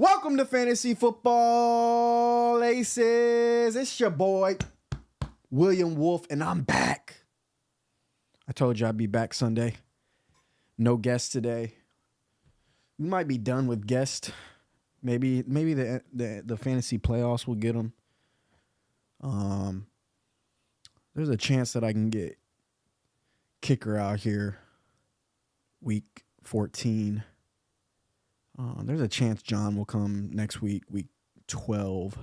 Welcome to Fantasy Football Aces. It's your boy, William Wolf, and I'm back. I told you I'd be back Sunday. No guests today. We might be done with guests. Maybe the fantasy playoffs will get them. There's a chance that I can get kicker out here week 14. There's a chance John will come next week 12.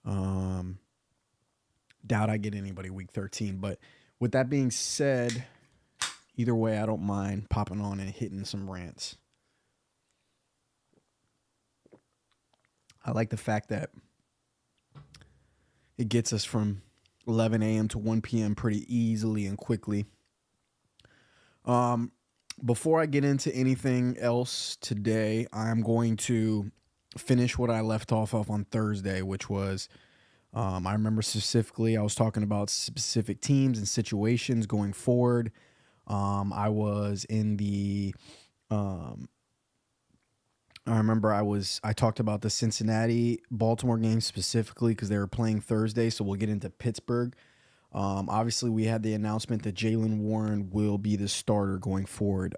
Doubt I get anybody week 13. But with that being said, either way, I don't mind popping on and hitting some rants. I like the fact that it gets us from 11 a.m. to 1 p.m. pretty easily and quickly. Before I get into anything else today, I'm going to finish what I left off of on Thursday, which was, I remember specifically, I was talking about specific teams and situations going forward. I was in the, I talked about the Cincinnati-Baltimore game specifically because they were playing Thursday, so we'll get into Pittsburgh. Obviously, we had the announcement that Jaylen Warren will be the starter going forward.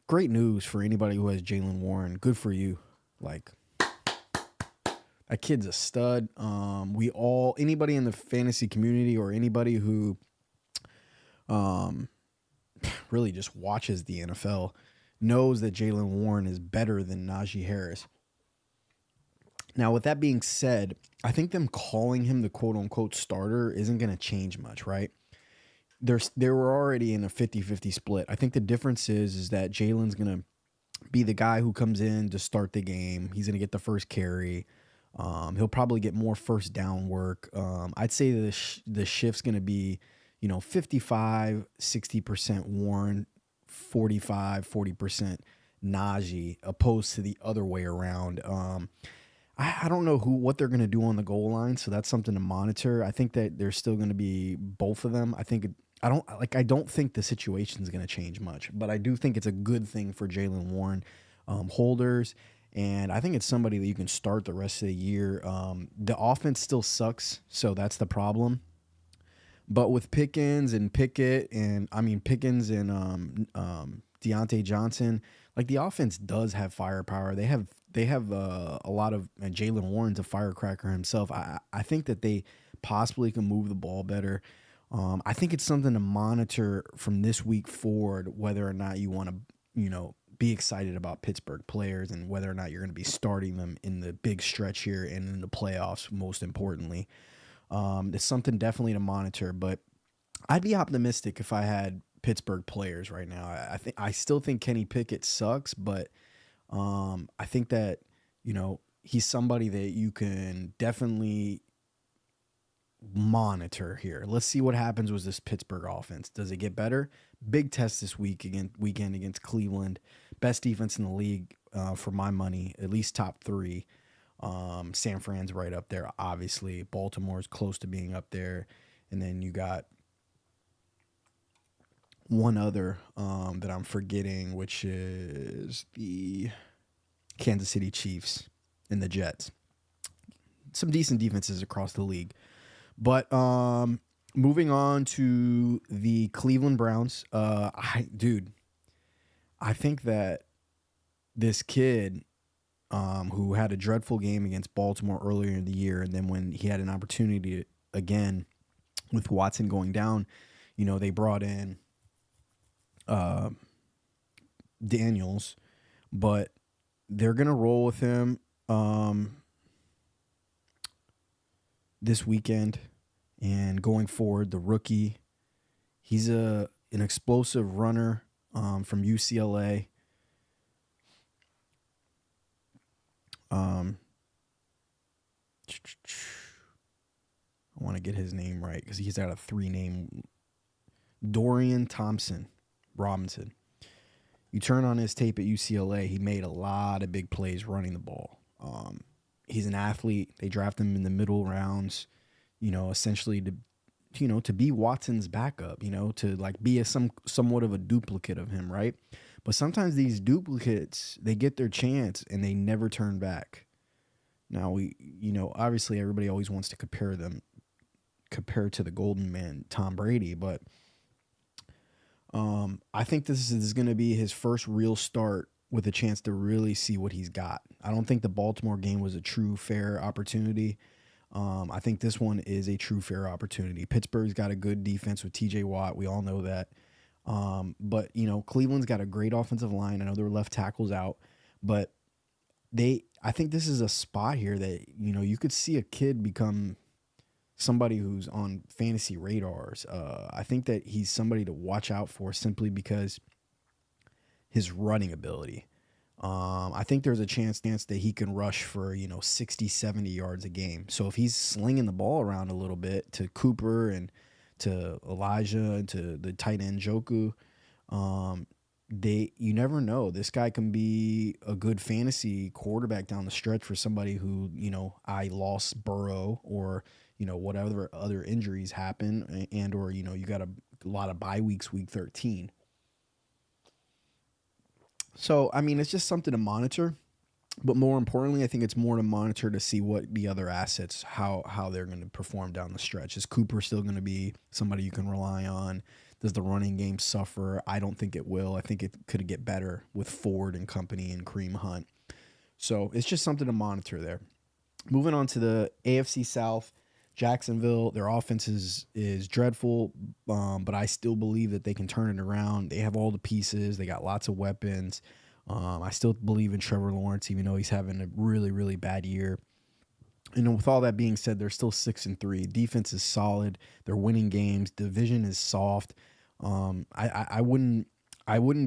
Great news for anybody who has Jaylen Warren. Good for you. Like, that kid's a stud. Anybody in the fantasy community or anybody who really just watches the NFL knows that Jaylen Warren is better than Najee Harris. Now, with that being said, I think them calling him the quote-unquote starter isn't going to change much, right? They were already in a 50-50 split. I think the difference is that Jaylen's going to be the guy who comes in to start the game. He's going to get the first carry. He'll probably get more first down work. I'd say the shift's going to be, 55, 60% Warren, 40% Najee, opposed to the other way around. I don't know what they're going to do on the goal line, so that's something to monitor. I think that there's still going to be both of them. I don't think the situation is going to change much, but I do think it's a good thing for Jaylen Warren holders, and I think it's somebody that you can start the rest of the year. The offense still sucks, so that's the problem. But with Pickens and Deontay Johnson, like, the offense does have firepower. They have a lot of Jaylen Warren's a firecracker himself. I think that they possibly can move the ball better. I think it's something to monitor from this week forward, whether or not you want to, be excited about Pittsburgh players and whether or not you're going to be starting them in the big stretch here and in the playoffs, most importantly. It's something definitely to monitor, but I'd be optimistic if I had Pittsburgh players right now. I still think Kenny Pickett sucks, but I think that, he's somebody that you can definitely monitor here. Let's see what happens with this Pittsburgh offense. Does it get better? Big test this weekend against Cleveland. Best defense in the league for my money, at least top 3. San Fran's right up there, obviously. Baltimore's close to being up there. And then you got one other that I'm forgetting, which is the Kansas City Chiefs and the Jets. Some decent defenses across the league. But moving on to the Cleveland Browns, I think that this kid who had a dreadful game against Baltimore earlier in the year, and then when he had an opportunity again with Watson going down, they brought in Daniels, but they're going to roll with him this weekend and going forward. The rookie, he's an explosive runner from UCLA. I want to get his name right because he's got a 3-name. Dorian Thompson-Robinson. You turn on his tape at UCLA, he made a lot of big plays running the ball. He's an athlete. They draft him in the middle rounds, essentially to be Watson's backup, to like be somewhat of a duplicate of him, right? But sometimes these duplicates, they get their chance and they never turn back. Now obviously everybody always wants to compare to the golden man, Tom Brady, but I think this is going to be his first real start with a chance to really see what he's got. I don't think the Baltimore game was a true fair opportunity. I think this one is a true fair opportunity. Pittsburgh's got a good defense with TJ Watt. We all know that. But Cleveland's got a great offensive line. I know their left tackle's out, but I think this is a spot here that, you could see a kid become somebody who's on fantasy radars. I think that he's somebody to watch out for simply because his running ability. I think there's a chance that he can rush for, 60, 70 yards a game. So if he's slinging the ball around a little bit to Cooper and to Elijah and to the tight end Joku, you never know. This guy can be a good fantasy quarterback down the stretch for somebody who, I lost Burrow or, whatever other injuries happen or, you got a lot of bye weeks, week 13. So, I mean, it's just something to monitor. But more importantly, I think it's more to monitor to see what the other assets, how they're going to perform down the stretch. Is Cooper still going to be somebody you can rely on? Does the running game suffer? I don't think it will. I think it could get better with Ford and company and Kareem Hunt. So it's just something to monitor there. Moving on to the AFC South, Jacksonville, their offense is dreadful, but I still believe that they can turn it around. They have all the pieces. They got lots of weapons. I still believe in Trevor Lawrence, even though he's having a really, really bad year. And with all that being said, they're still 6-3. Defense is solid. They're winning games. Division is soft. I wouldn't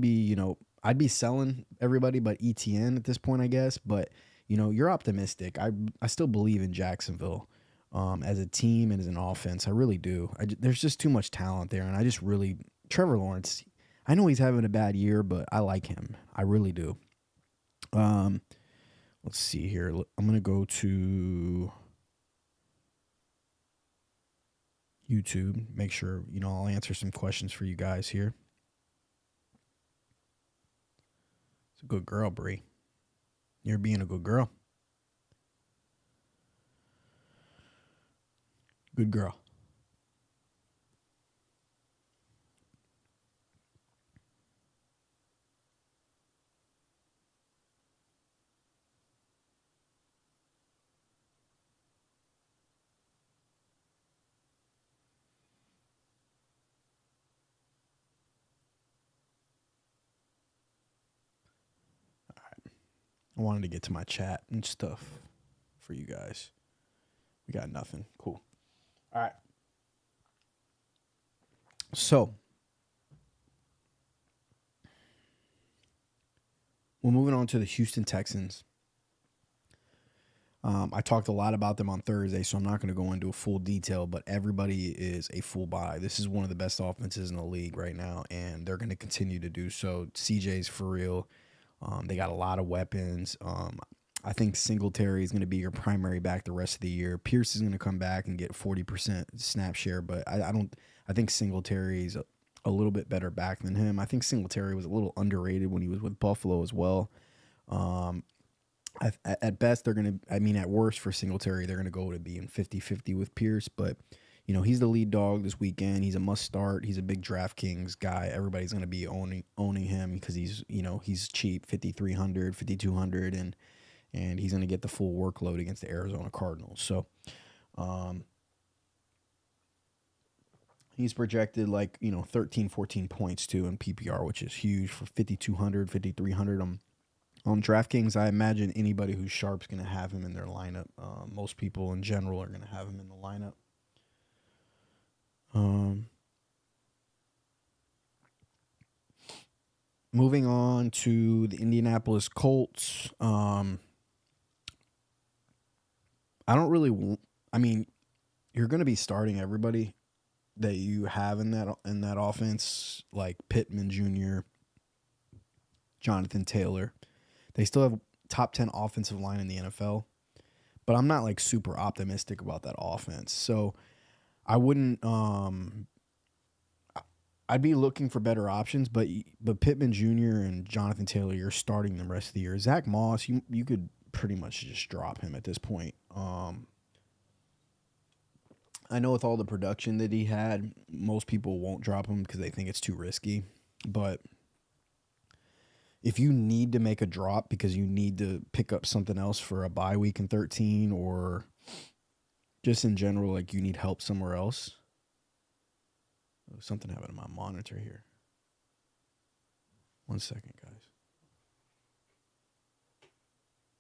be, I'd be selling everybody but ETN at this point, I guess. But you're optimistic. I still believe in Jacksonville as a team and as an offense. I really do. There's just too much talent there, and Trevor Lawrence. I know he's having a bad year, but I like him. I really do. Let's see here. I'm going to go to YouTube. Make sure, I'll answer some questions for you guys here. It's a good girl, Bree. You're being a good girl. Good girl. I wanted to get to my chat and stuff for you guys. We got nothing. Cool. All right. So, we're moving on to the Houston Texans. I talked a lot about them on Thursday, so I'm not going to go into a full detail, but everybody is a full buy. This is one of the best offenses in the league right now, and they're going to continue to do so. CJ's for real. They got a lot of weapons. I think Singletary is going to be your primary back the rest of the year. Pierce is going to come back and get 40% snap share, but I think Singletary is a little bit better back than him. I think Singletary was a little underrated when he was with Buffalo as well. At best, at worst for Singletary, they're going to go to being 50-50 with Pierce, but he's the lead dog this weekend. He's a must start. He's a big DraftKings guy. Everybody's going to be owning him because he's cheap, 5,300, 5,200, and he's going to get the full workload against the Arizona Cardinals. So, he's projected 13, 14 points too in PPR, which is huge for 5,200, 5,300. On DraftKings, I imagine anybody who's sharp is going to have him in their lineup. Most people in general are going to have him in the lineup. Moving on to the Indianapolis Colts. You're going to be starting everybody that you have in that offense, like Pittman Jr., Jonathan Taylor. They still have top 10 offensive line in the NFL, but I'm not super optimistic about that offense. So I wouldn't I'd be looking for better options, but Pittman Jr. and Jonathan Taylor, you're starting the rest of the year. Zach Moss, you could pretty much just drop him at this point. I know with all the production that he had, most people won't drop him because they think it's too risky. But if you need to make a drop because you need to pick up something else for a bye week in 13, or just in general, like you need help somewhere else. Oh, something happened to my monitor here. 1 second, guys.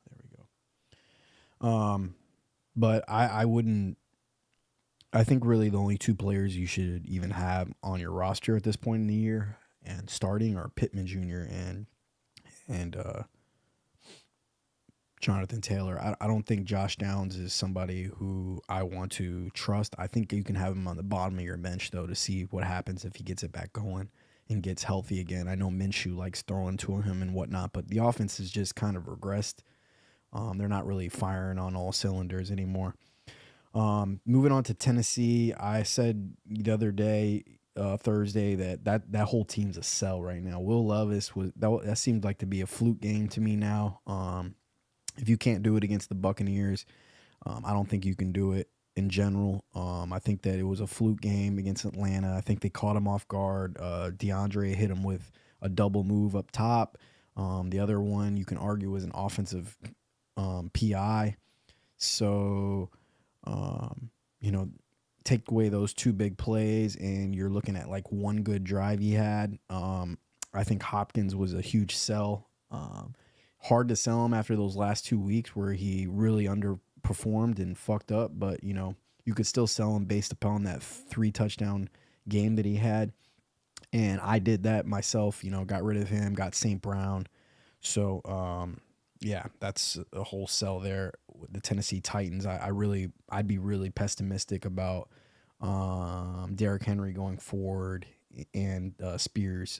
There we go. But I wouldn't. I think really the only two players you should even have on your roster at this point in the year and starting are Pittman Jr. and Jonathan Taylor. I don't think Josh Downs is somebody who I want to trust. I think you can have him on the bottom of your bench, though, to see what happens if he gets it back going and gets healthy again. I know Minshew likes throwing to him and whatnot, but the offense has just kind of regressed. They're not really firing on all cylinders anymore. Moving on to Tennessee, I said the other day, Thursday, that whole team's a sell right now. Will Levis that seemed like to be a fluke game to me now. If you can't do it against the Buccaneers, I don't think you can do it in general. I think that it was a fluke game against Atlanta. I think they caught him off guard. DeAndre hit him with a double move up top. The other one you can argue was an offensive PI. So, take away those two big plays and you're looking at like one good drive he had. I think Hopkins was a huge sell. Hard to sell him after those last 2 weeks where he really underperformed and fucked up, but you could still sell him based upon that 3 touchdown game that he had. And I did that myself, got rid of him, got St. Brown. So, yeah, that's a whole sell there with the Tennessee Titans. I'd be really pessimistic about Derrick Henry going forward and Spears.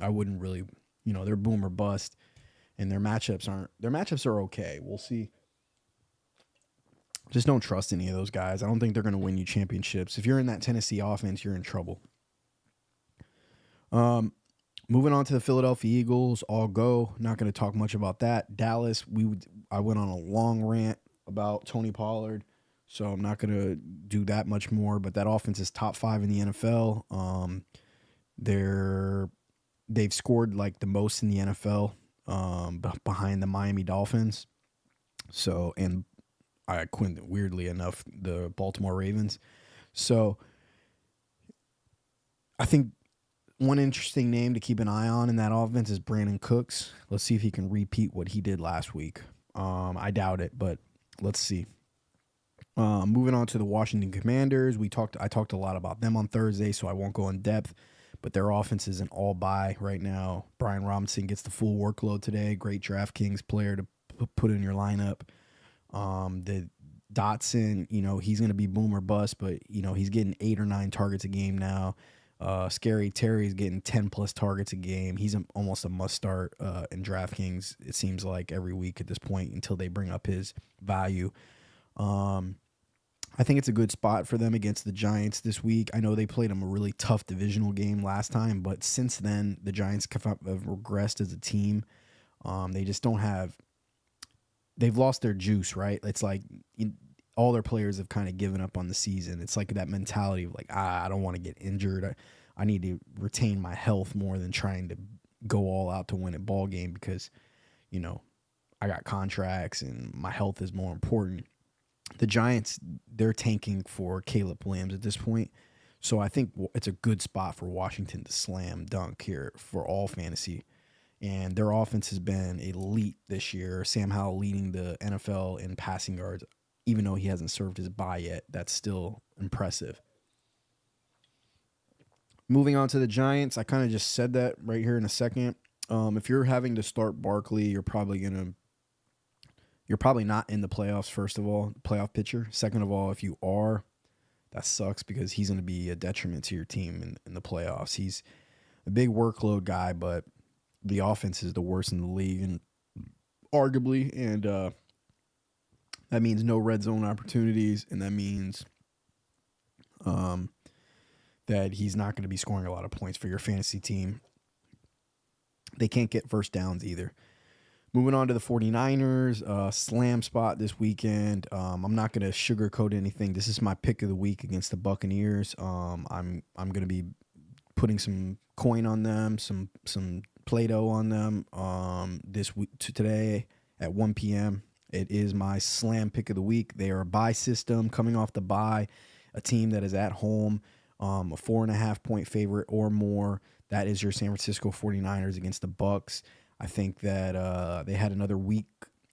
I wouldn't really, they're boom or bust. And their matchups are okay. We'll see. Just don't trust any of those guys. I don't think they're going to win you championships. If you're in that Tennessee offense, you're in trouble. Moving on to the Philadelphia Eagles, all go. Not going to talk much about that. Dallas, I went on a long rant about Tony Pollard, so I'm not going to do that much more. But that offense is top 5 in the NFL. They've scored like the most in the NFL. Behind the Miami Dolphins. So, and weirdly enough, the Baltimore Ravens. So, I think one interesting name to keep an eye on in that offense is Brandon Cooks. Let's see if he can repeat what he did last week. I doubt it, but let's see. Moving on to the Washington Commanders. I talked a lot about them on Thursday, so I won't go in depth. But their offense is an all-buy right now. Brian Robinson gets the full workload today. Great DraftKings player to put in your lineup. The Dotson, he's going to be boom or bust, but, he's getting 8 or 9 targets a game now. Scary Terry's getting 10-plus targets a game. He's almost a must-start in DraftKings, it seems like, every week at this point until they bring up his value. I think it's a good spot for them against the Giants this week. I know they played them a really tough divisional game last time, but since then, the Giants have regressed as a team. They just don't have – they've lost their juice, right? It's like all their players have kind of given up on the season. It's like that mentality of like, I don't want to get injured. I need to retain my health more than trying to go all out to win a ball game because, I got contracts and my health is more important. The Giants, they're tanking for Caleb Williams at this point. So I think it's a good spot for Washington to slam dunk here for all fantasy. And their offense has been elite this year. Sam Howell leading the NFL in passing yards, even though he hasn't served his bye yet. That's still impressive. Moving on to the Giants, I kind of just said that right here in a second. If you're having to start Barkley, you're probably not in the playoffs, first of all, playoff pitcher. Second of all, if you are, that sucks because he's going to be a detriment to your team in the playoffs. He's a big workload guy, but the offense is the worst in the league, and arguably, and that means no red zone opportunities, and that means that he's not going to be scoring a lot of points for your fantasy team. They can't get first downs either. Moving on to the 49ers, slam spot this weekend. I'm not going to sugarcoat anything. This is my pick of the week against the Buccaneers. I'm going to be putting some coin on them, some Play-Doh on them this week today at 1 p.m. It is my slam pick of the week. They are a bye system coming off the bye, a team that is at home, a 4.5 point favorite or more. That is your San Francisco 49ers against the Bucs. I think that they had another week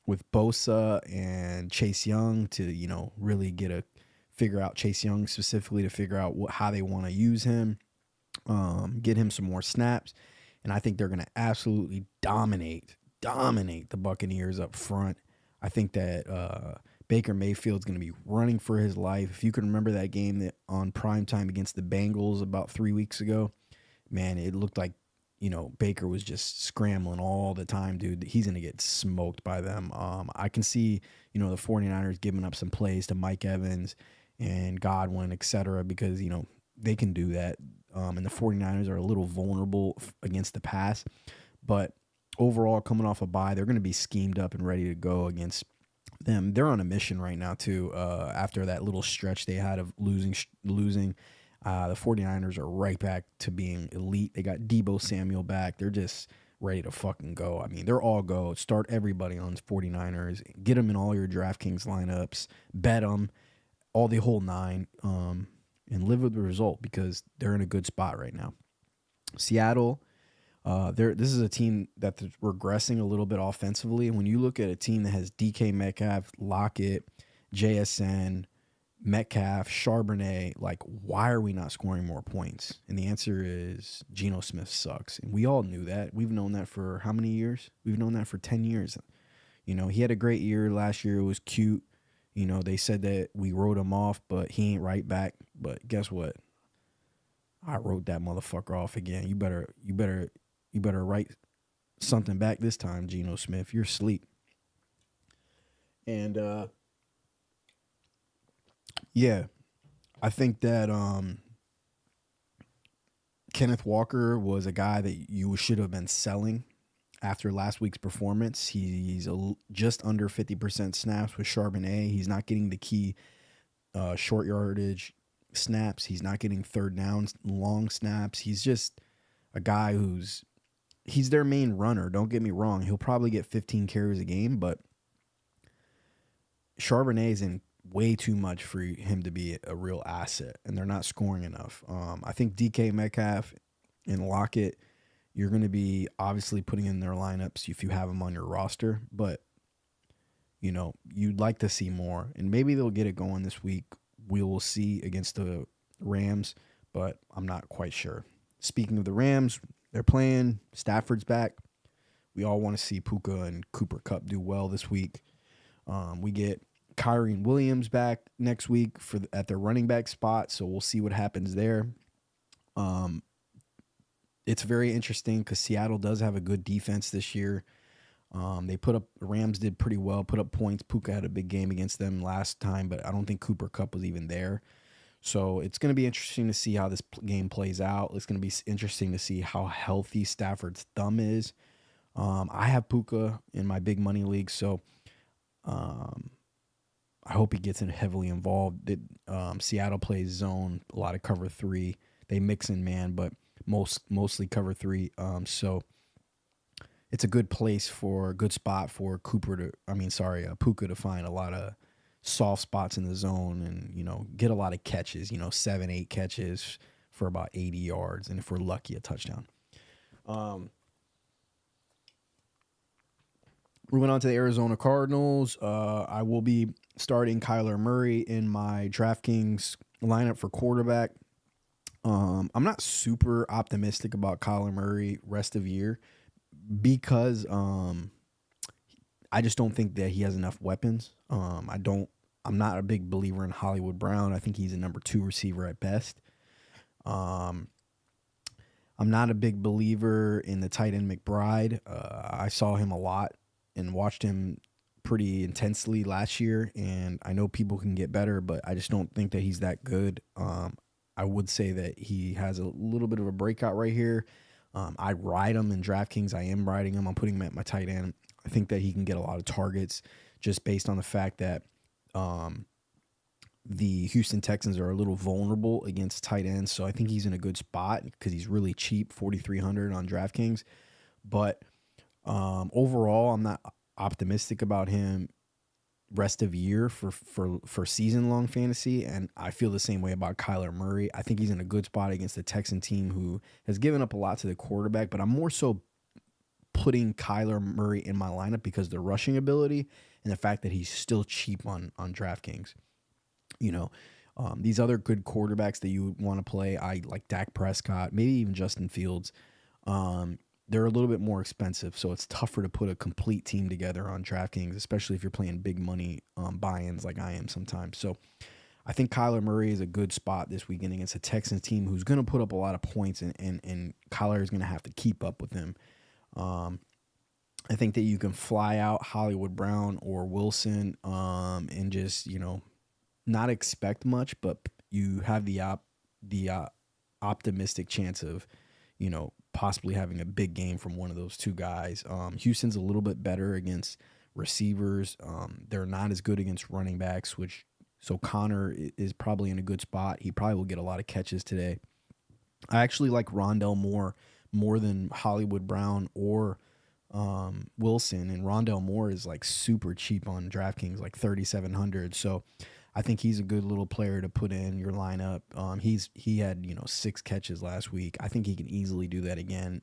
with Bosa and Chase Young to, really figure out Chase Young specifically to figure out how they want to use him, get him some more snaps. And I think they're going to absolutely dominate the Buccaneers up front. I think that Baker Mayfield's going to be running for his life. If you can remember that game that on primetime against the Bengals about 3 weeks ago, man, it looked like, Baker was just scrambling all the time, dude. He's going to get smoked by them. I can see, the 49ers giving up some plays to Mike Evans and Godwin, et cetera, because, they can do that. And the 49ers are a little vulnerable against the pass. But overall, coming off a bye, they're going to be schemed up and ready to go against them. They're on a mission right now, too, after that little stretch they had of losing. The 49ers are right back to being elite. They got Deebo Samuel back. They're just ready to fucking go. I mean, they're all go. Start everybody on 49ers. Get them in all your DraftKings lineups. Bet them. All the whole nine. And live with the result because they're in a good spot right now. Seattle, this is a team that's regressing a little bit offensively. When you look at a team that has DK Metcalf, Lockett, JSN, Metcalf, Charbonnet, like, why are we not scoring more points? And the answer is Geno Smith sucks. And we all knew that. We've known that for how many years? We've known that for 10 years. He had a great year last year. It was cute. They said that we wrote him off, but he ain't right back. But guess what? I wrote that motherfucker off again. You better write something back this time, Geno Smith. You're asleep. And yeah, I think that Kenneth Walker was a guy that you should have been selling after last week's performance. He's just under 50% snaps with Charbonnet. He's not getting the key short yardage snaps. He's not getting third down long snaps. He's just a guy he's their main runner. Don't get me wrong. He'll probably get 15 carries a game, but Charbonnet is in way too much for him to be a real asset, and they're not scoring enough. I think DK Metcalf and Lockett, you're going to be obviously putting in their lineups if you have them on your roster, but you'd like to see more, and maybe they'll get it going this week. We will see against the Rams, but I'm not quite sure. Speaking of the Rams, they're playing. Stafford's back. We all want to see Puka and Cooper Kupp do well this week. We get Kyren Williams back next week at their running back spot, so we'll see what happens there. It's very interesting because Seattle does have a good defense this year. The Rams did pretty well, put up points. Puka had a big game against them last time, but I don't think Cooper Kupp was even there. So it's going to be interesting to see how this game plays out. It's going to be interesting to see how healthy Stafford's thumb is. I have Puka in my big money league, so I hope he gets heavily involved. Seattle plays zone, a lot of cover 3. They mix in man, but mostly cover 3. So it's a good spot for Puka to find a lot of soft spots in the zone and, get a lot of catches, 7-8 catches for about 80 yards. And if we're lucky, a touchdown. Moving on to the Arizona Cardinals, I will be starting Kyler Murray in my DraftKings lineup for quarterback. I'm not super optimistic about Kyler Murray rest of year because I just don't think that he has enough weapons. I'm not a big believer in Hollywood Brown. I think he's a number 2 receiver at best. I'm not a big believer in the tight end McBride. I saw him a lot and watched him pretty intensely last year, and I know people can get better, but I just don't think that he's that good. I would say that he has a little bit of a breakout right here. I ride him in DraftKings. I am riding him. I'm putting him at my tight end. I think that he can get a lot of targets just based on the fact that um, the Houston Texans are a little vulnerable against tight ends. So I think he's in a good spot because he's really cheap, 4,300 on DraftKings. But overall, I'm not optimistic about him rest of year for season long fantasy, and I feel the same way about Kyler Murray. I think he's in a good spot against the Texan team who has given up a lot to the quarterback, but I'm more so putting Kyler Murray in my lineup because of the rushing ability and the fact that he's still cheap on DraftKings. You know, these other good quarterbacks that you want to play, I like Dak Prescott, maybe even Justin Fields. They're a little bit more expensive, so it's tougher to put a complete team together on DraftKings, especially if you're playing big money buy-ins like I am sometimes. So I think Kyler Murray is a good spot this weekend against a Texans team who's going to put up a lot of points, and Kyler is going to have to keep up with him. I think that you can fly out Hollywood Brown or Wilson and just, not expect much, but you have the optimistic chance of, possibly having a big game from one of those two guys. Houston's a little bit better against receivers. They're not as good against running backs, so Connor is probably in a good spot. He probably will get a lot of catches today. I actually like Rondell Moore more than Hollywood Brown or Wilson, and Rondell Moore is like super cheap on DraftKings, like 3,700. So I think he's a good little player to put in your lineup. He had 6 catches last week. I think he can easily do that again.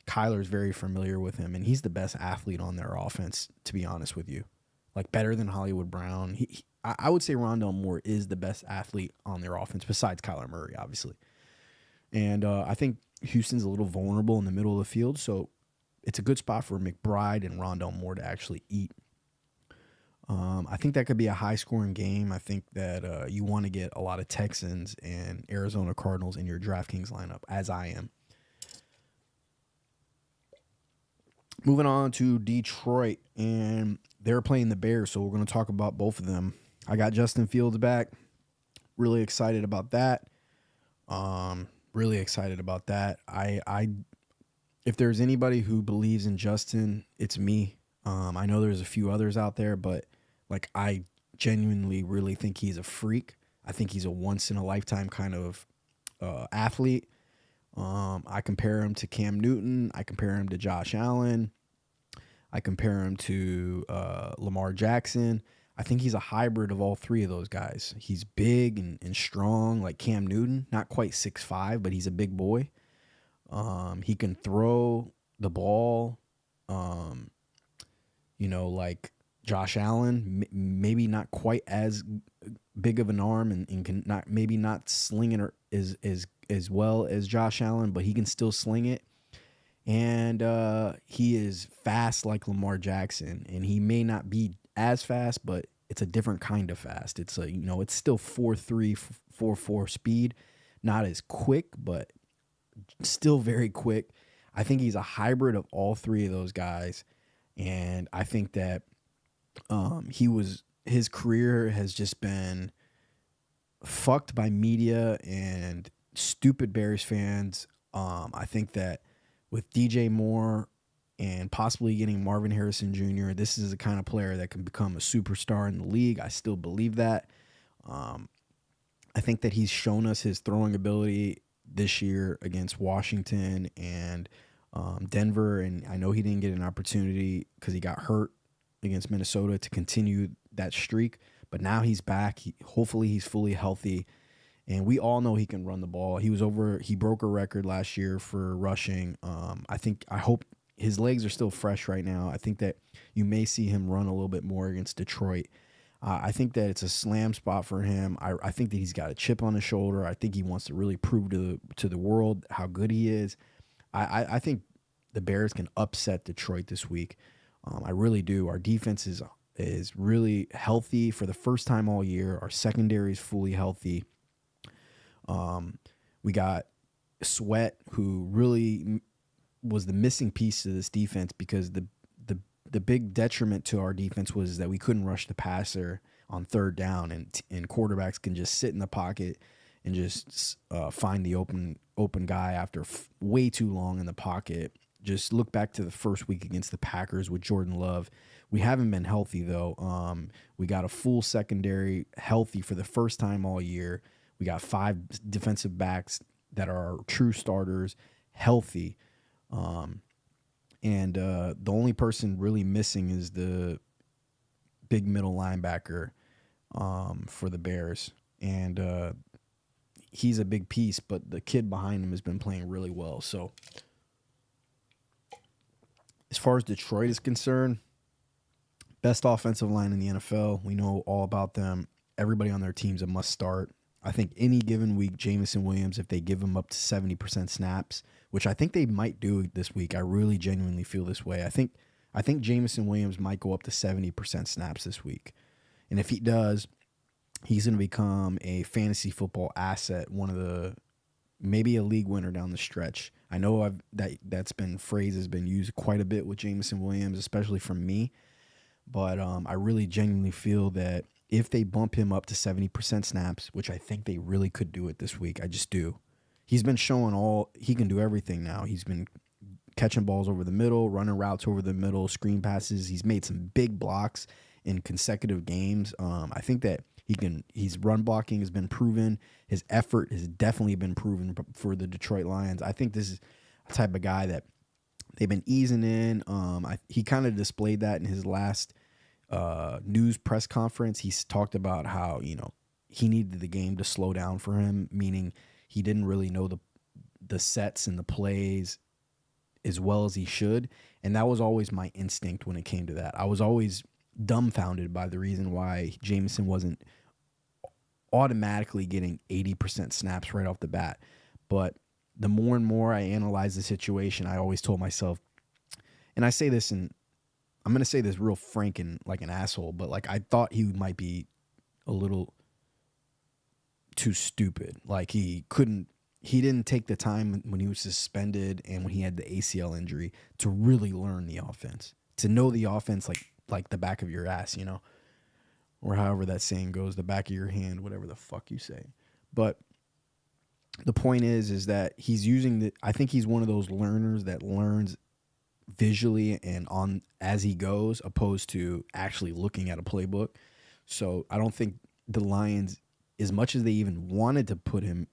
Kyler's very familiar with him, and he's the best athlete on their offense, to be honest with you. Like better than Hollywood Brown. I would say Rondell Moore is the best athlete on their offense besides Kyler Murray, obviously. And I think Houston's a little vulnerable in the middle of the field, so it's a good spot for McBride and Rondell Moore to actually eat. I think that could be a high-scoring game. I think that you want to get a lot of Texans and Arizona Cardinals in your DraftKings lineup, as I am. Moving on to Detroit, and they're playing the Bears, so we're going to talk about both of them. I got Justin Fields back. Really excited about that. Really excited about that. If there's anybody who believes in Justin, it's me. I know there's a few others out there, but I genuinely really think he's a freak. I think he's a once-in-a-lifetime kind of athlete. I compare him to Cam Newton. I compare him to Josh Allen. I compare him to Lamar Jackson. I think he's a hybrid of all three of those guys. He's big and strong like Cam Newton. Not quite 6'5", but he's a big boy. He can throw the ball, like Josh Allen, maybe not quite as big of an arm and can not sling it as well as Josh Allen, but he can still sling it. And he is fast like Lamar Jackson, and he may not be as fast, but it's a different kind of fast. It's it's still 4.3, 4.4 speed, not as quick, but still very quick. I think he's a hybrid of all three of those guys, and I think that his career has just been fucked by media and stupid Bears fans. I think that with DJ Moore and possibly getting Marvin Harrison Jr., this is the kind of player that can become a superstar in the league. I still believe that. I think that he's shown us his throwing ability this year against Washington and Denver, and I know he didn't get an opportunity because he got hurt against Minnesota to continue that streak, but now he's back. Hopefully he's fully healthy, and we all know he can run the ball. He broke a record last year for rushing. I hope his legs are still fresh right now. I think that you may see him run a little bit more against Detroit. I think that it's a slam spot for him. I think that he's got a chip on his shoulder. I think he wants to really prove to the world how good he is. I think the Bears can upset Detroit this week. I really do. Our defense is really healthy for the first time all year. Our secondary is fully healthy. We got Sweat, who really was the missing piece to this defense, because the big detriment to our defense was that we couldn't rush the passer on third down, and quarterbacks can just sit in the pocket and just find the open guy after way too long in the pocket. Just look back to the first week against the Packers with Jordan Love. We haven't been healthy though. We got a full secondary healthy for the first time all year. We got 5 defensive backs that are true starters healthy. And the only person really missing is the big middle linebacker for the Bears. And he's a big piece, but the kid behind him has been playing really well. So as far as Detroit is concerned, best offensive line in the NFL. We know all about them. Everybody on their team's a must start. I think any given week, Jameson Williams, if they give him up to 70% snaps, which I think they might do this week, I really genuinely feel this way. I think Jameson Williams might go up to 70% snaps this week. And if he does, he's going to become a fantasy football asset, maybe a league winner down the stretch. I know that's been phrase has been used quite a bit with Jameson Williams, especially from me. But I really genuinely feel that if they bump him up to 70% snaps, which I think they really could do it this week, I just do. He's been showing he can do everything now. He's been catching balls over the middle, running routes over the middle, screen passes. He's made some big blocks in consecutive games. I think that his run blocking has been proven. His effort has definitely been proven for the Detroit Lions. I think this is a type of guy that they've been easing in. He kind of displayed that in his last news press conference. He's talked about how, he needed the game to slow down for him, meaning he didn't really know the sets and the plays as well as he should. And that was always my instinct when it came to that. I was always dumbfounded by the reason why Jameson wasn't automatically getting 80% snaps right off the bat. But the more and more I analyze the situation, I always told myself, and I say this, and I'm going to say this real frank and like an asshole, but like I thought he might be a little too stupid. Like he didn't take the time when he was suspended and when he had the ACL injury to really learn the offense, to know the offense like the back of your ass, or however that saying goes, the back of your hand, whatever the fuck you say. But the point is that he's I think he's one of those learners that learns visually and on as he goes, opposed to actually looking at a playbook. So I don't think the Lions, as much as they even wanted to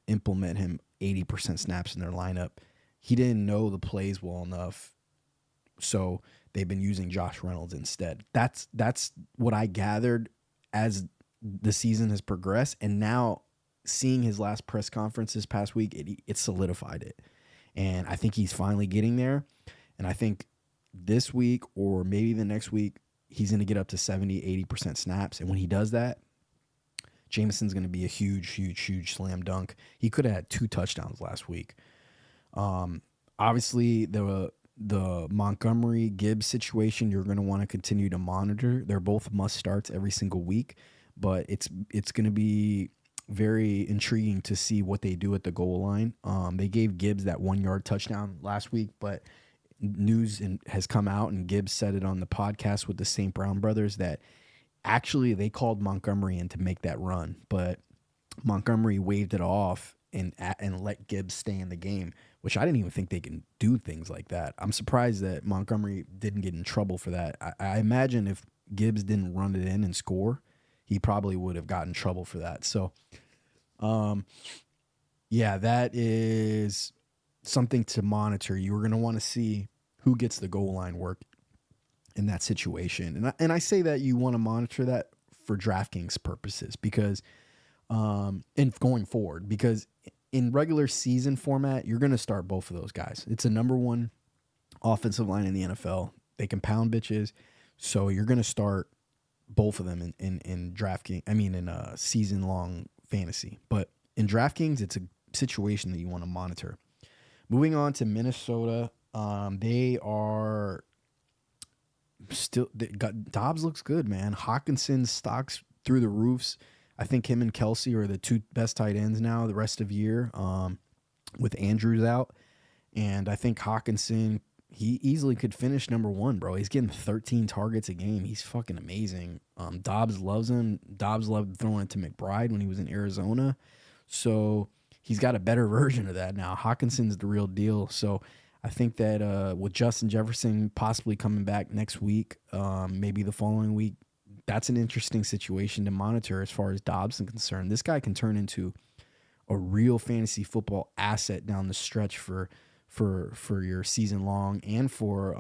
implement him 80% snaps in their lineup, he didn't know the plays well enough. So they've been using Josh Reynolds instead. That's what I gathered as the season has progressed. And now seeing his last press conference this past week, it solidified it. And I think he's finally getting there. And I think this week or maybe the next week, he's going to get up to 70, 80% snaps. And when he does that, Jameson's going to be a huge slam dunk. He could have had 2 touchdowns last week. Obviously, the Montgomery Gibbs situation, you're going to want to continue to monitor. They're both must starts every single week, but it's going to be very intriguing to see what they do at the goal line. They gave Gibbs that 1-yard touchdown last week, but news has come out, and Gibbs said it on the podcast with the St. Brown brothers, that actually they called Montgomery in to make that run, but Montgomery waved it off and let Gibbs stay in the game, which I didn't even think they can do things like that. I'm surprised that Montgomery didn't get in trouble for that. I imagine if Gibbs didn't run it in and score, he probably would have gotten in trouble for that. So, yeah, that is something to monitor. You're going to want to see who gets the goal line work in that situation. And I say that you want to monitor that for DraftKings purposes because and going forward, because in regular season format, you're going to start both of those guys. It's a number 1 offensive line in the NFL. They can pound bitches. So you're going to start both of them in DraftKings. I mean, in a season long fantasy, but in DraftKings, it's a situation that you want to monitor. Moving on to Minnesota. They are still, Dobbs looks good, man. Hawkinson's stocks through the roofs. I think him and Kelsey are the 2 best tight ends now the rest of the year, with Andrews out. And I think Hawkinson, he easily could finish number 1, bro. He's getting 13 targets a game. He's fucking amazing. Dobbs loves him. Dobbs loved throwing it to McBride when he was in Arizona. So he's got a better version of that now. Hawkinson's the real deal. So I think that with Justin Jefferson possibly coming back next week, maybe the following week, that's an interesting situation to monitor as far as Dobbs is concerned. This guy can turn into a real fantasy football asset down the stretch for your season long and for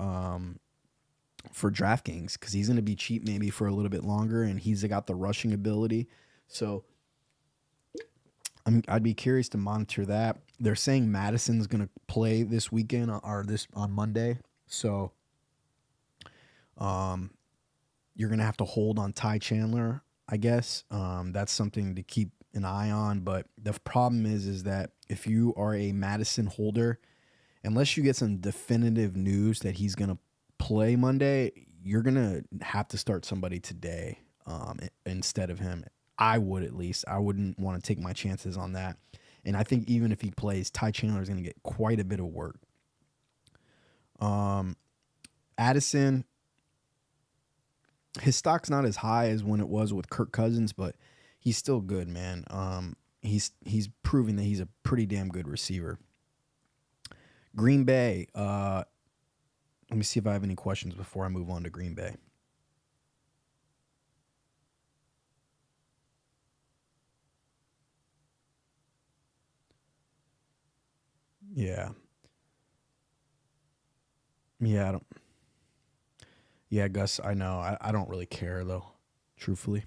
DraftKings, because he's going to be cheap maybe for a little bit longer, and he's got the rushing ability. So I'd be curious to monitor that. They're saying Madison's going to play this weekend or this on Monday. So you're going to have to hold on Ty Chandler, I guess. That's something to keep an eye on. But the problem is that if you are a Madison holder, unless you get some definitive news that he's going to play Monday, you're going to have to start somebody today instead of him. I would, at least. I wouldn't want to take my chances on that. And I think even if he plays, Ty Chandler is going to get quite a bit of work. Addison, his stock's not as high as when it was with Kirk Cousins, but he's still good, man. He's proving that he's a pretty damn good receiver. Green Bay. Let me see if I have any questions before I move on to Green Bay. Yeah. Yeah, I don't. Yeah, Gus, I know. I don't really care though, truthfully.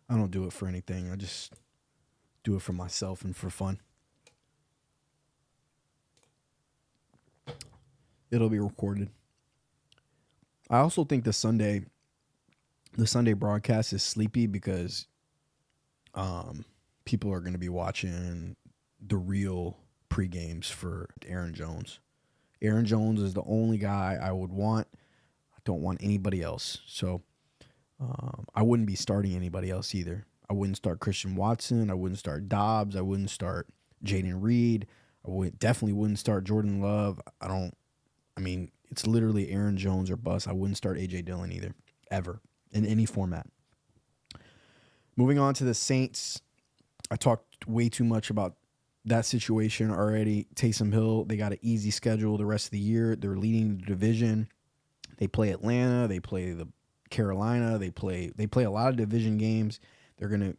I don't do it for anything. I just do it for myself and for fun. It'll be recorded. I also think the Sunday broadcast is sleepy because people are going to be watching the real pre-games for Aaron Jones. Aaron Jones is the only guy I would want. I don't want anybody else. So I wouldn't be starting anybody else either. I wouldn't start Christian Watson. I wouldn't start Dobbs. I wouldn't start Jaden Reed. Definitely wouldn't start Jordan Love. I mean, it's literally Aaron Jones or bust. I wouldn't start A.J. Dillon either, ever, in any format. Moving on to the Saints. I talked way too much about that situation already. Taysom Hill, they got an easy schedule the rest of the year. They're leading the division. They play Atlanta. They play the Carolina. They play a lot of division games.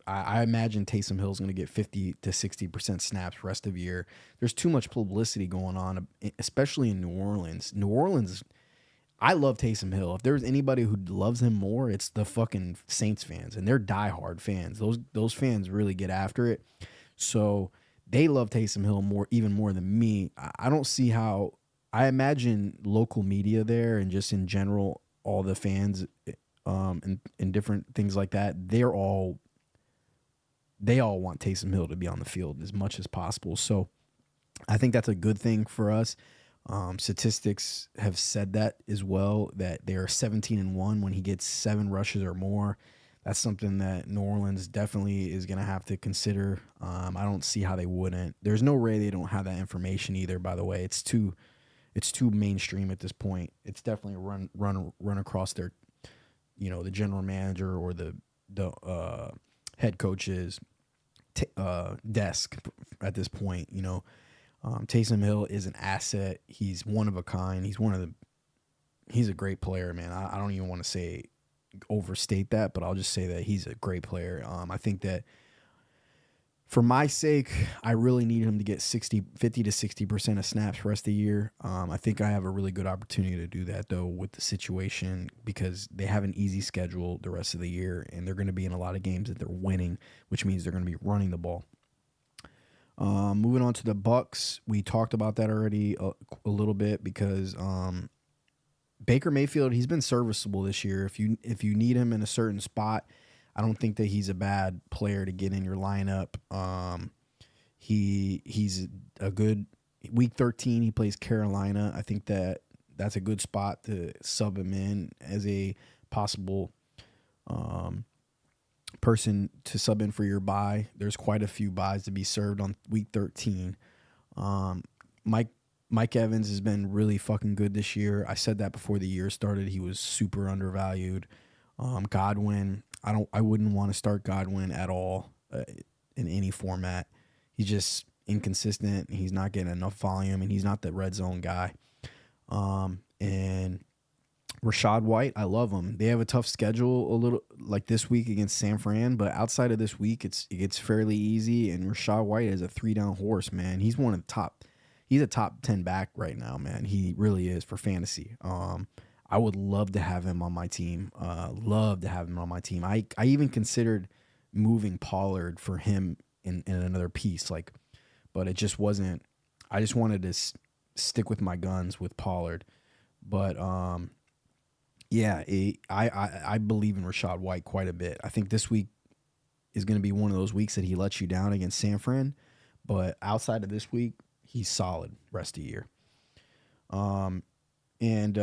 I imagine Taysom Hill's gonna get 50 to 60% snaps rest of the year. There's too much publicity going on, especially in New Orleans. New Orleans, I love Taysom Hill. If there's anybody who loves him more, it's the fucking Saints fans, and they're diehard fans. Those fans really get after it. So they love Taysom Hill even more than me. I don't see how. I imagine local media there and just in general, all the fans, and different things like that. They all want Taysom Hill to be on the field as much as possible. So I think that's a good thing for us. Statistics have said that as well, that they are 17-1 when he gets 7 rushes or more. That's something that New Orleans definitely is going to have to consider. I don't see how they wouldn't. There's no way they don't have that information either, by the way. It's too mainstream at this point. It's definitely run across their, the general manager or the head coach's desk at this point. Taysom Hill is an asset. He's one of a kind. He's a great player, man. I don't even want to overstate that, but I'll just say that he's a great player. I think that for my sake, I really need him to get 50 to 60% of snaps for the rest of the year. I think I have a really good opportunity to do that, though, with the situation, because they have an easy schedule the rest of the year, and they're going to be in a lot of games that they're winning, which means they're going to be running the ball. Moving on to the Bucks, we talked about that already a little bit, because Baker Mayfield, he's been serviceable this year. If you need him in a certain spot, I don't think that he's a bad player to get in your lineup. He's a good week 13. He plays Carolina. I think that's a good spot to sub him in as a possible person to sub in for your bye. There's quite a few buys to be served on week 13. Mike Evans has been really fucking good this year. I said that before the year started. He was super undervalued. Godwin, I wouldn't want to start Godwin at all. in any format. He's just inconsistent. He's not getting enough volume, and he's not the red zone guy. And Rashad White, I love him. They have a tough schedule a little like this week against San Fran, but outside of this week, it gets fairly easy. And Rashad White is a 3-down horse, man. He's one of the top. He's a top 10 back right now, man. He really is for fantasy. I would love to have him on my team. Love to have him on my team. I even considered moving Pollard for him in another piece, like, but it just wasn't. I just wanted to stick with my guns with Pollard, but yeah, I believe in Rashad White quite a bit. I think this week is going to be one of those weeks that he lets you down against San Fran, but outside of this week, he's solid rest of the year. And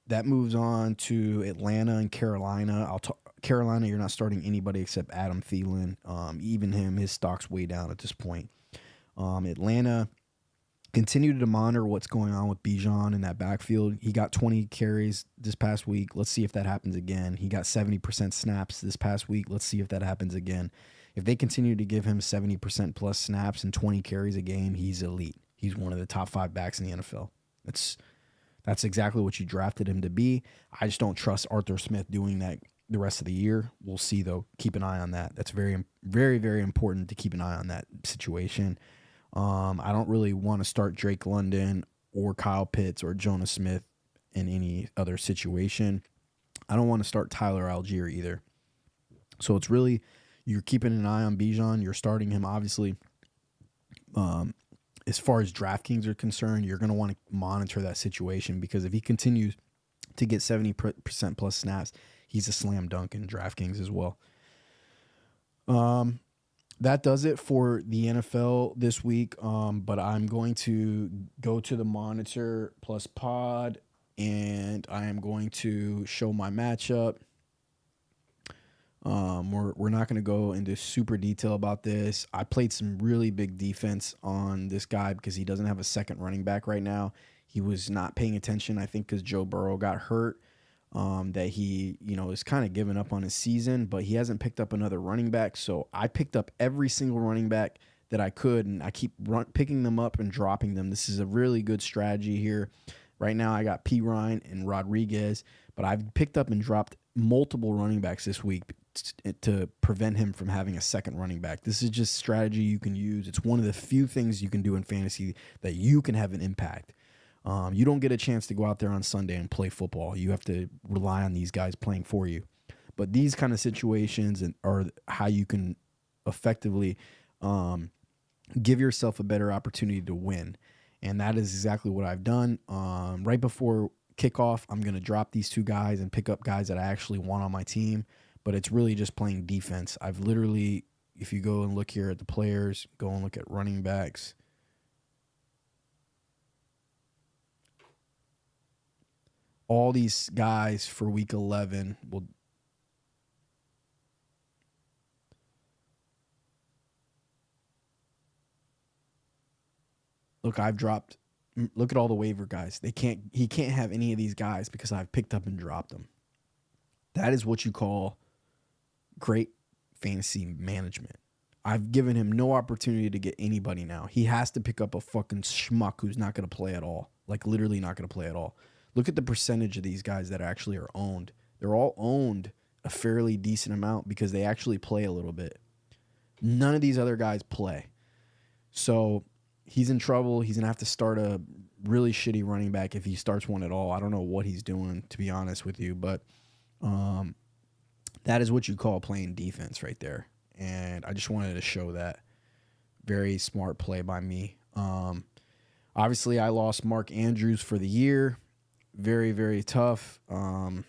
that moves on to Atlanta and Carolina. Carolina, you're not starting anybody except Adam Thielen. Even him, his stock's way down at this point. Atlanta, continue to monitor what's going on with Bijan in that backfield. He got 20 carries this past week. Let's see if that happens again. He got 70% snaps this past week. Let's see if that happens again. If they continue to give him 70% plus snaps and 20 carries a game, he's elite. He's one of the top 5 backs in the NFL. That's exactly what you drafted him to be. I just don't trust Arthur Smith doing that the rest of the year. We'll see, though. Keep an eye on that. That's very, very, very important to keep an eye on that situation. I don't really want to start Drake London or Kyle Pitts or Jonah Smith in any other situation. I don't want to start Tyler Algier either. So it's really, you're keeping an eye on Bijan. You're starting him, obviously. As far as DraftKings are concerned, you're going to want to monitor that situation, because if he continues to get 70% plus snaps, he's a slam dunk in DraftKings as well. That does it for the NFL this week. But I'm going to go to the Monitor Plus Pod, and I am going to show my matchup. We're not going to go into super detail about this. I played some really big defense on this guy because he doesn't have a second running back right now. He was not paying attention, I think, because Joe Burrow got hurt. That he, is kind of giving up on his season, but he hasn't picked up another running back. So I picked up every single running back that I could, and I keep picking them up and dropping them. This is a really good strategy here. Right now I got P. Ryan and Rodriguez, but I've picked up and dropped multiple running backs this week to prevent him from having a second running back. This is just strategy you can use. It's one of the few things you can do in fantasy that you can have an impact. You don't get a chance to go out there on Sunday and play football. You have to rely on these guys playing for you. But these kind of situations are how you can effectively give yourself a better opportunity to win. And that is exactly what I've done. Right before kickoff, I'm going to drop these two guys and pick up guys that I actually want on my team. But it's really just playing defense. I've literally, if you go and look here at the players, go and look at running backs. All these guys for week 11 will. Look, I've dropped. Look at all the waiver guys. He can't have any of these guys because I've picked up and dropped them. That is what you call great fantasy management. I've given him no opportunity to get anybody now. He has to pick up a fucking schmuck who's not going to play at all. Like, literally not going to play at all. Look at the percentage of these guys that actually are owned. They're all owned a fairly decent amount because they actually play a little bit. None of these other guys play. So he's in trouble. He's going to have to start a really shitty running back if he starts one at all. I don't know what he's doing, to be honest with you, but that is what you call playing defense right there. And I just wanted to show that. Very smart play by me. Obviously, I lost Mark Andrews for the year. Very, very tough. But,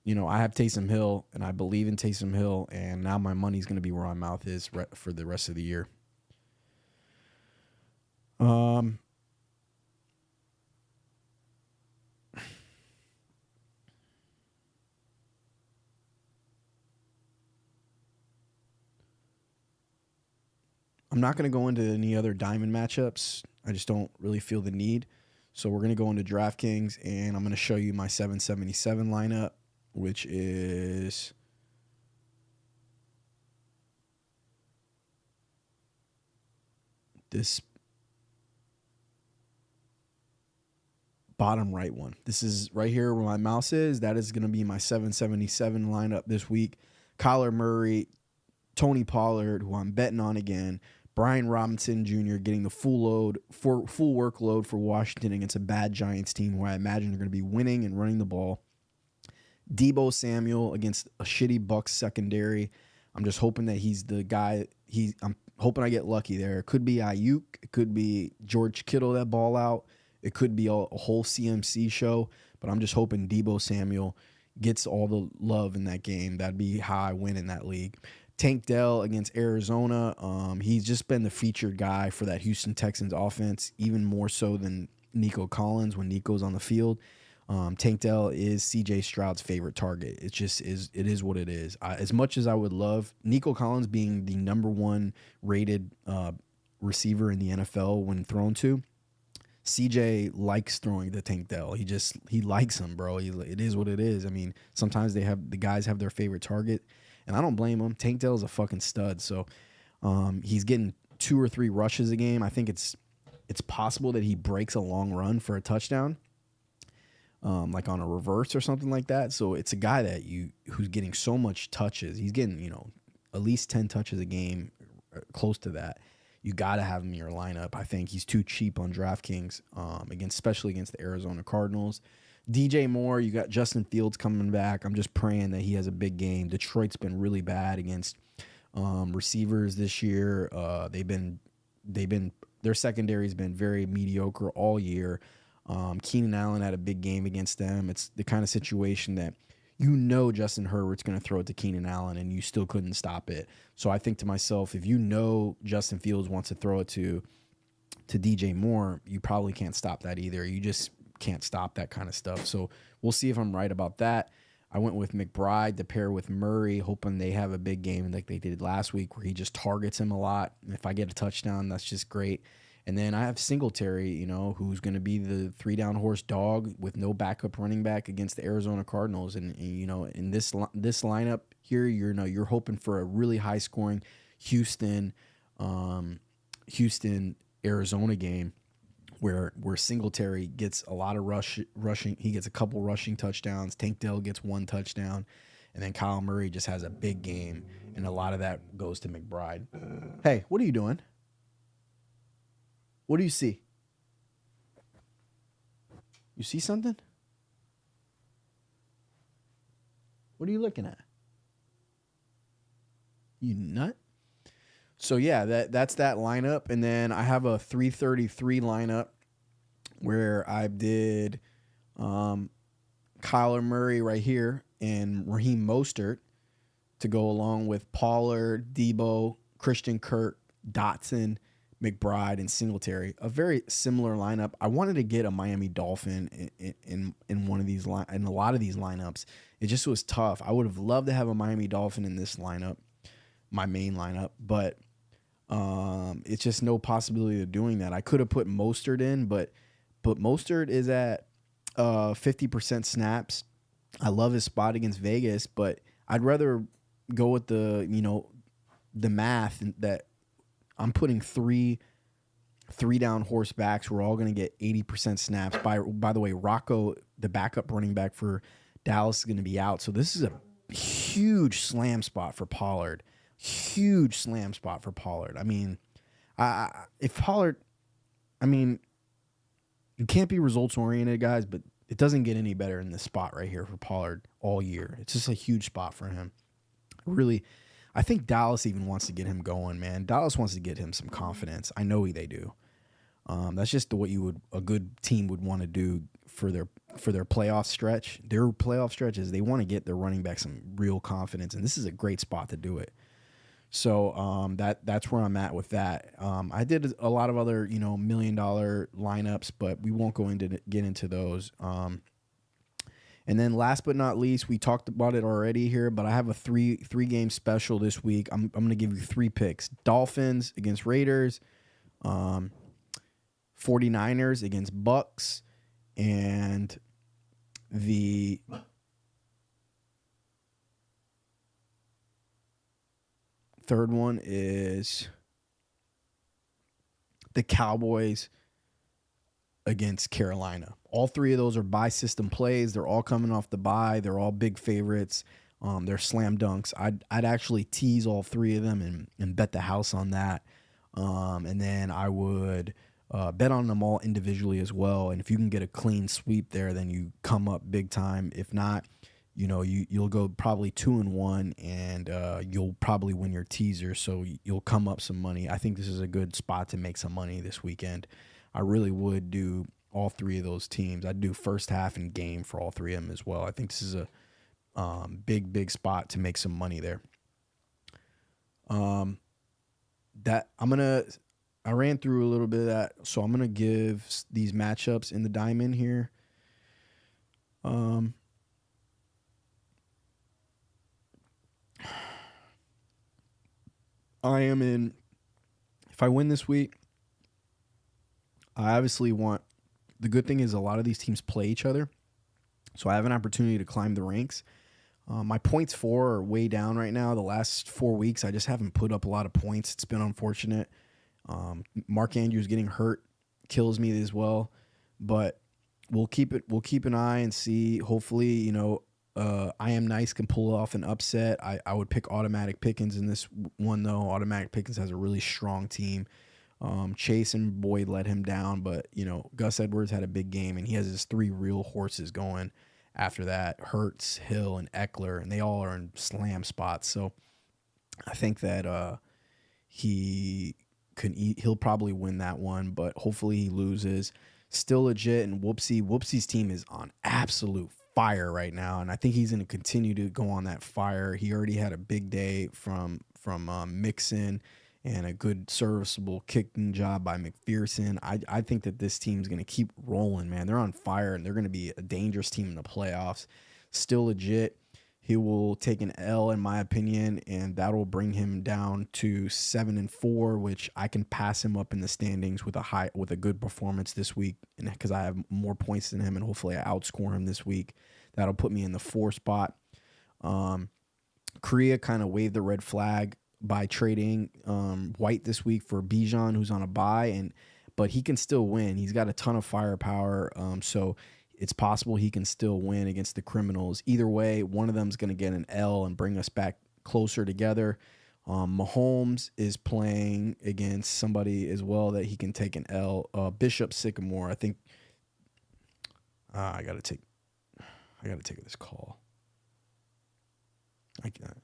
I have Taysom Hill, and I believe in Taysom Hill, and now my money's going to be where my mouth is for the rest of the year. I'm not going to go into any other diamond matchups. I just don't really feel the need. So we're going to go into DraftKings, and I'm going to show you my 777 lineup, which is this bottom right one. This is right here where my mouse is. That is going to be my 777 lineup this week. Kyler Murray, Tony Pollard, who I'm betting on again, Brian Robinson Jr. getting the full workload for Washington against a bad Giants team who I imagine are going to be winning and running the ball. Deebo Samuel against a shitty Bucs secondary. I'm just hoping that he's the guy. I'm hoping I get lucky there. It could be Ayuk. It could be George Kittle that ball out. It could be a whole CMC show. But I'm just hoping Deebo Samuel gets all the love in that game. That'd be how I win in that league. Tank Dell against Arizona. He's just been the featured guy for that Houston Texans offense, even more so than Nico Collins when Nico's on the field. Tank Dell is CJ Stroud's favorite target. It is what it is. As much as I would love Nico Collins being the number one rated receiver in the NFL when thrown to, CJ likes throwing to Tank Dell. He likes him, bro. It is what it is. I mean, sometimes the guys have their favorite target, and I don't blame him. Tank Dell is a fucking stud. So he's getting 2 or 3 rushes a game. I think it's possible that he breaks a long run for a touchdown. Like on a reverse or something like that. So it's a guy who's getting so much touches. He's getting, at least 10 touches a game, close to that. You got to have him in your lineup. I think he's too cheap on DraftKings, especially against the Arizona Cardinals. DJ Moore, you got Justin Fields coming back. I'm just praying that he has a big game. Detroit's been really bad against receivers this year. Their secondary's been very mediocre all year. Keenan Allen had a big game against them. It's the kind of situation that Justin Herbert's going to throw it to Keenan Allen and you still couldn't stop it. So I think to myself, if Justin Fields wants to throw it to DJ Moore, you probably can't stop that either. You just can't stop that kind of stuff. So we'll see if I'm right about that. I went with McBride to pair with Murray, hoping they have a big game like they did last week where he just targets him a lot. And if I get a touchdown, that's just great. And then I have Singletary, who's going to be the 3-down horse dog with no backup running back against the Arizona Cardinals. And in this lineup here, you're hoping for a really high scoring Houston Arizona game where Singletary gets a lot of rushing. He gets a couple rushing touchdowns. Tank Dell gets 1 touchdown. And then Kyle Murray just has a big game. And a lot of that goes to McBride. Hey, what are you doing? What do you see? You see something? What are you looking at? You nut? So yeah, that's that lineup. And then I have a 333 lineup where I did Kyler Murray right here and Raheem Mostert to go along with Pollard, Deebo, Christian Kirk, Dotson, McBride, and Singletary. A very similar lineup. I wanted to get a Miami Dolphin in one of these in a lot of these lineups. It just was tough. I would have loved to have a Miami Dolphin in this lineup, my main lineup, but it's just no possibility of doing that. I could have put Mostert in, but Mostert is at 50% snaps. I love his spot against Vegas, but I'd rather go with the math that I'm putting 3-down horse backs. We're all going to get 80% snaps. By the way, Rocco, the backup running back for Dallas, is going to be out. So this is a huge slam spot for Pollard. Huge slam spot for Pollard. I mean, if Pollard, you can't be results oriented, guys, but it doesn't get any better in this spot right here for Pollard all year. It's just a huge spot for him. Really, I think Dallas even wants to get him going, man. Dallas wants to get him some confidence. I know they do. That's just what a good team would want to do for their playoff stretch. Their playoff stretch is they want to get their running back some real confidence, and this is a great spot to do it. So that's where I'm at with that. I did a lot of other $1 million lineups, but we won't get into those. And then last but not least, we talked about it already here, but I have a three game special this week. I'm going to give you 3 picks. Dolphins against Raiders, 49ers against Bucks, and the third one is the Cowboys against Carolina. All three of those are bye system plays. They're all coming off the bye. They're all big favorites. They're slam dunks. I'd actually tease all three of them and bet the house on that. And then I would bet on them all individually as well. And if you can get a clean sweep there, then you come up big time. If not, you'll go probably 2-1, and you'll probably win your teaser. So you'll come up some money. I think this is a good spot to make some money this weekend. I really would do all three of those teams. I'd do first half and game for all three of them as well. I think this is a big spot to make some money there. I ran through a little bit of that, so I'm gonna give these matchups in the diamond here. I am in. If I win this week, I obviously want. The good thing is a lot of these teams play each other, so I have an opportunity to climb the ranks. My points for are way down right now. The last 4 weeks, I just haven't put up a lot of points. It's been unfortunate. Mark Andrews getting hurt kills me as well, but we'll keep an eye and see. Hopefully, I Am Nice can pull off an upset. I would pick Automatic Pickens in this one, though. Automatic Pickens has a really strong team. Chase and Boyd let him down, but Gus Edwards had a big game, and he has his 3 real horses going after that: Hurts, Hill, and Eckler, and they all are in slam spots. So I think that he'll probably win that one, but hopefully he loses. Still legit, and Whoopsie's team is on absolute fire right now, and I think he's going to continue to go on that fire. He already had a big day from Mixon, and a good serviceable kicking job by McPherson. I think that this team's going to keep rolling, man. They're on fire, and they're going to be a dangerous team in the playoffs. Still legit. He will take an L, in my opinion, and that will bring him down to 7-4, which I can pass him up in the standings with a good performance this week, and because I have more points than him, and hopefully I outscore him this week. That'll put me in the 4 spot. Korea kind of waved the red flag by trading White this week for Bijan, who's on a bye, but he can still win. He's got a ton of firepower, so it's possible he can still win against the Criminals. Either way, one of them is going to get an L and bring us back closer together. Mahomes is playing against somebody as well that he can take an L. Bishop Sycamore, I think. I gotta take this call. I can't.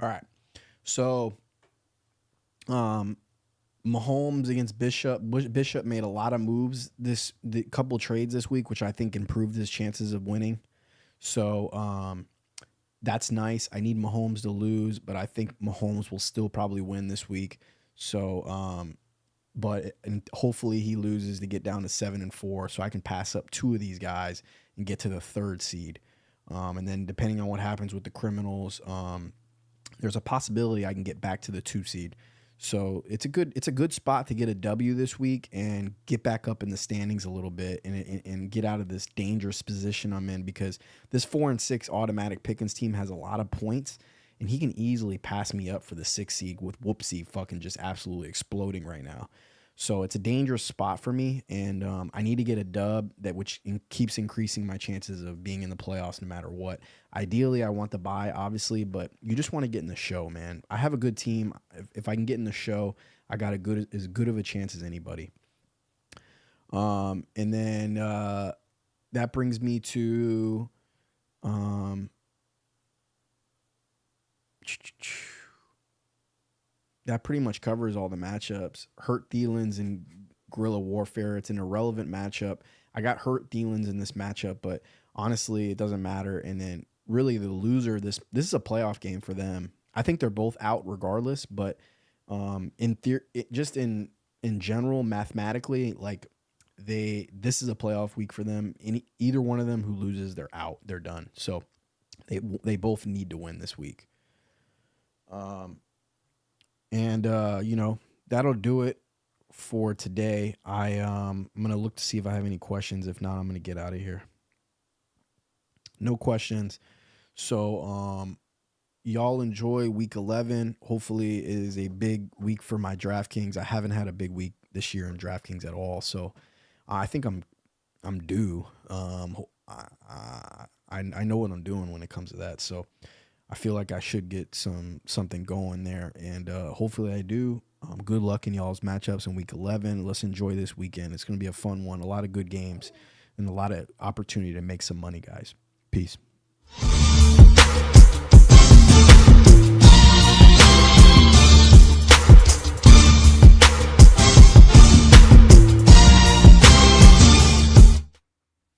All right. So, Mahomes against Bishop. Bishop made a lot of moves the couple trades this week, which I think improved his chances of winning. So, that's nice. I need Mahomes to lose, but I think Mahomes will still probably win this week. So, and hopefully he loses to get down to 7-4, so I can pass up 2 of these guys and get to the 3rd seed. And then depending on what happens with the Criminals, there's a possibility I can get back to the 2 seed. So it's a good spot to get a W this week and get back up in the standings a little bit and get out of this dangerous position I'm in, because this 4-6 Automatic Pickens team has a lot of points, and he can easily pass me up for the 6th seed with Whoopsie fucking just absolutely exploding right now. So it's a dangerous spot for me, and I need to get a dub which keeps increasing my chances of being in the playoffs no matter what. Ideally, I want the bye, obviously, but you just want to get in the show, man. I have a good team. If I can get in the show, I got as good of a chance as anybody. And then that brings me to that pretty much covers all the matchups. Hurt Thielens and Guerrilla Warfare. It's an irrelevant matchup. I got Hurt Thielens in this matchup, but honestly, it doesn't matter. And then really the loser, this is a playoff game for them. I think they're both out regardless, but in theory, just in general, mathematically, like this is a playoff week for them. Either one of them who loses, they're out. They're done. So they both need to win this week. And that'll do it for today. I'm gonna look to see if I have any questions. If not, I'm gonna get out of here. No questions. So y'all enjoy week 11. Hopefully it is a big week for my DraftKings. I haven't had a big week this year in DraftKings at all. So I think I'm due. I know what I'm doing when it comes to that. So I feel like I should get something going there, and hopefully I do. Good luck in y'all's matchups in week 11. Let's enjoy this weekend. It's going to be a fun one. A lot of good games and a lot of opportunity to make some money, guys. Peace.